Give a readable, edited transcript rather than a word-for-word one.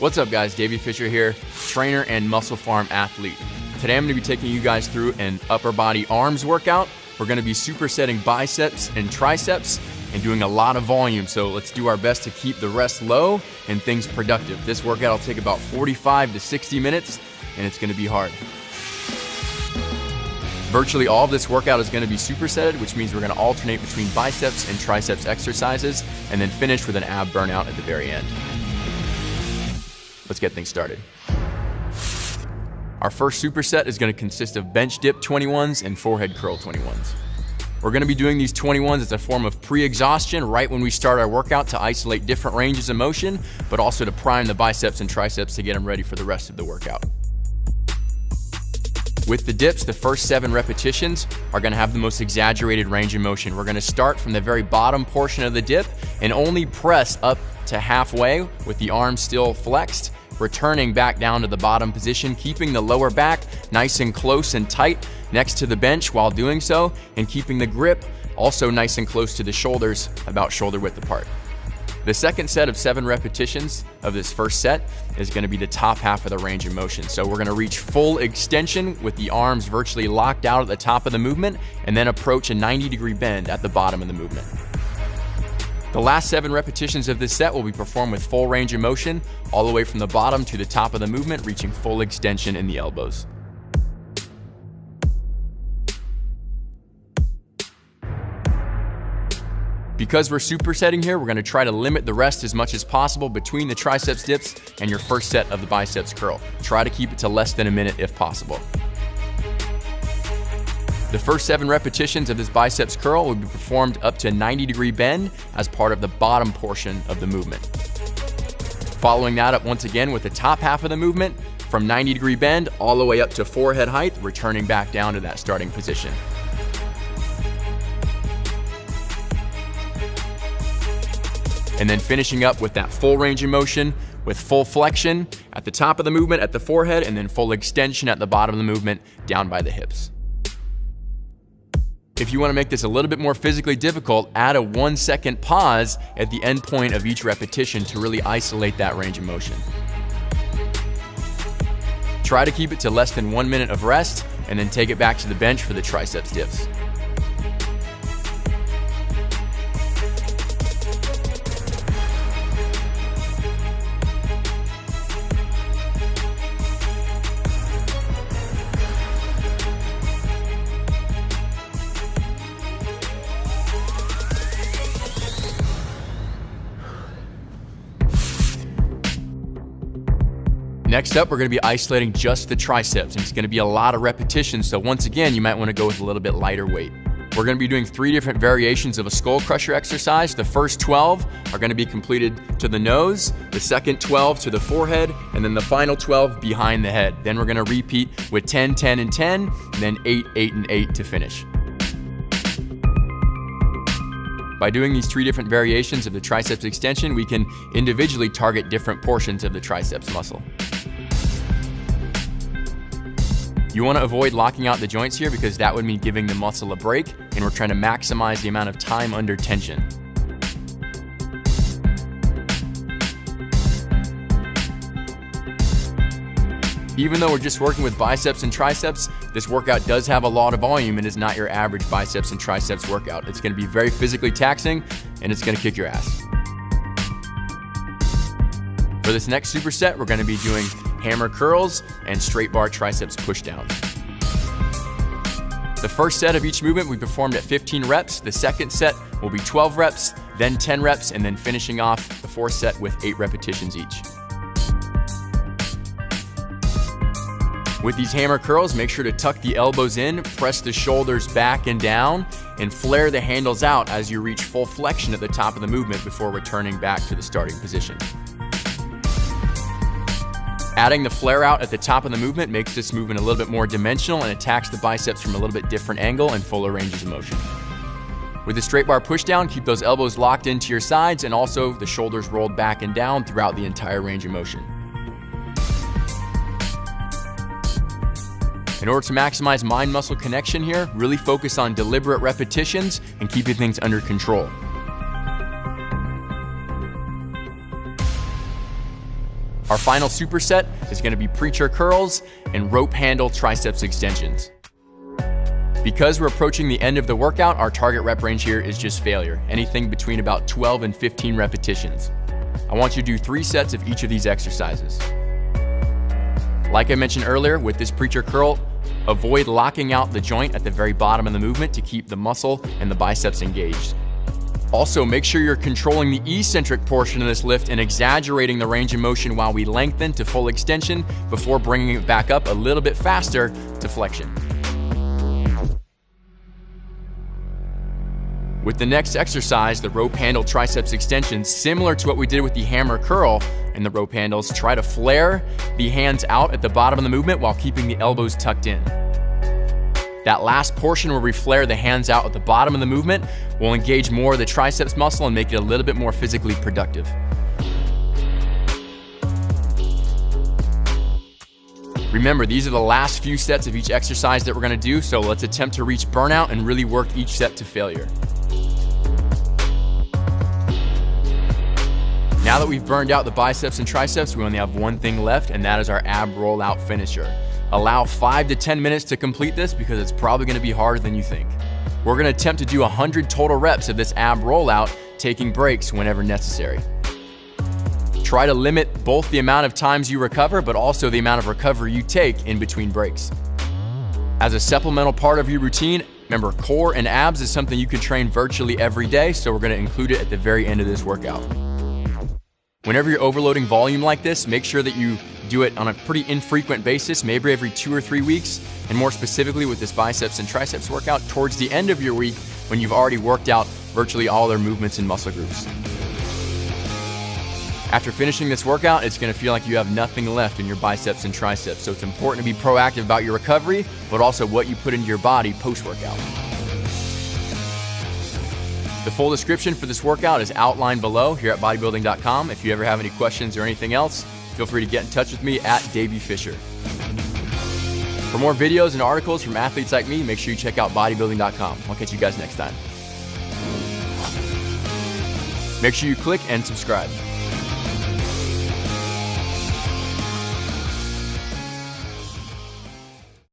What's up guys, Davey here, trainer and muscle farm athlete. Today I'm going to be taking you guys through an upper body arms workout. We're going to be supersetting biceps and triceps and doing a lot of volume, so let's do our best to keep the rest low and things productive. This workout will take about 45 to 60 minutes and it's going to be hard. Virtually all of this workout is going to be supersetted, which means we're going to alternate between biceps and triceps exercises and then finish with an ab burnout at the very end. Let's get things started. Our first superset is going to consist of bench dip 21s and forehead curl 21s. We're going to be doing these 21s as a form of pre-exhaustion right when we start our workout to isolate different ranges of motion, but also to prime the biceps and triceps to get them ready for the rest of the workout. With the dips, the first 7 repetitions are going to have the most exaggerated range of motion. We're going to start from the very bottom portion of the dip and only press up to halfway with the arms still flexed, returning back down to the bottom position, keeping the lower back nice and close and tight next to the bench while doing so, and keeping the grip also nice and close to the shoulders, about shoulder width apart. The second set of 7 repetitions of this first set is going to be the top half of the range of motion. So we're going to reach full extension with the arms virtually locked out at the top of the movement and then approach a 90-degree bend at the bottom of the movement. The last 7 repetitions of this set will be performed with full range of motion, all the way from the bottom to the top of the movement, reaching full extension in the elbows. Because we're supersetting here, we're going to try to limit the rest as much as possible between the triceps dips and your first set of the biceps curl. Try to keep it to less than a minute if possible. The first 7 repetitions of this biceps curl will be performed up to a 90-degree bend as part of the bottom portion of the movement. Following that up once again with the top half of the movement from 90-degree bend all the way up to forehead height, returning back down to that starting position. And then finishing up with that full range of motion with full flexion at the top of the movement at the forehead and then full extension at the bottom of the movement down by the hips. If you want to make this a little bit more physically difficult, add a 1-second pause at the end point of each repetition to really isolate that range of motion. Try to keep it to less than 1 minute of rest and then take it back to the bench for the triceps dips. Next up, we're going to be isolating just the triceps, and it's going to be a lot of repetitions, so once again, you might want to go with a little bit lighter weight. We're going to be doing 3 different variations of a skull crusher exercise. The first 12 are going to be completed to the nose, the second 12 to the forehead, and then the final 12 behind the head. Then we're going to repeat with 10, 10, and 10, and then 8, 8, and 8 to finish. By doing these 3 different variations of the triceps extension, we can individually target different portions of the triceps muscle. You want to avoid locking out the joints here because that would mean giving the muscle a break, and we're trying to maximize the amount of time under tension. Even though we're just working with biceps and triceps, this workout does have a lot of volume and is not your average biceps and triceps workout. It's going to be very physically taxing and it's going to kick your ass. For this next superset, we're going to be doing hammer curls and straight bar triceps pushdowns. The first set of each movement we performed at 15 reps. The second set will be 12 reps, then 10 reps, and then finishing off the fourth set with 8 repetitions each. With these hammer curls, make sure to tuck the elbows in, press the shoulders back and down, and flare the handles out as you reach full flexion at the top of the movement before returning back to the starting position. Adding the flare out at the top of the movement makes this movement a little bit more dimensional and attacks the biceps from a little bit different angle and fuller ranges of motion. With the straight bar pushdown, keep those elbows locked into your sides and also the shoulders rolled back and down throughout the entire range of motion. In order to maximize mind-muscle connection here, really focus on deliberate repetitions and keeping things under control. Our final superset is going to be preacher curls and rope handle triceps extensions. Because we're approaching the end of the workout, our target rep range here is just failure, anything between about 12 and 15 repetitions. I want you to do 3 sets of each of these exercises. Like I mentioned earlier, with this preacher curl, avoid locking out the joint at the very bottom of the movement to keep the muscle and the biceps engaged. Also, make sure you're controlling the eccentric portion of this lift and exaggerating the range of motion while we lengthen to full extension before bringing it back up a little bit faster to flexion. With the next exercise, the rope handle triceps extensions, similar to what we did with the hammer curl and the rope handles, try to flare the hands out at the bottom of the movement while keeping the elbows tucked in. That last portion where we flare the hands out at the bottom of the movement will engage more of the triceps muscle and make it a little bit more physically productive. Remember, these are the last few sets of each exercise that we're gonna do, so let's attempt to reach burnout and really work each set to failure. Now that we've burned out the biceps and triceps, we only have one thing left, and that is our ab rollout finisher. Allow 5 to 10 minutes to complete this because it's probably gonna be harder than you think. We're gonna attempt to do 100 total reps of this ab rollout, taking breaks whenever necessary. Try to limit both the amount of times you recover, but also the amount of recovery you take in between breaks. As a supplemental part of your routine, remember, core and abs is something you can train virtually every day, so we're gonna include it at the very end of this workout. Whenever you're overloading volume like this, make sure that you do it on a pretty infrequent basis, maybe every 2 or 3 weeks, and more specifically with this biceps and triceps workout towards the end of your week when you've already worked out virtually all their movements and muscle groups. After finishing this workout, it's gonna feel like you have nothing left in your biceps and triceps, so it's important to be proactive about your recovery, but also what you put into your body post-workout. The full description for this workout is outlined below here at bodybuilding.com. If you ever have any questions or anything else, feel free to get in touch with me at Davey Fisher. For more videos and articles from athletes like me, make sure you check out bodybuilding.com. I'll catch you guys next time. Make sure you click and subscribe.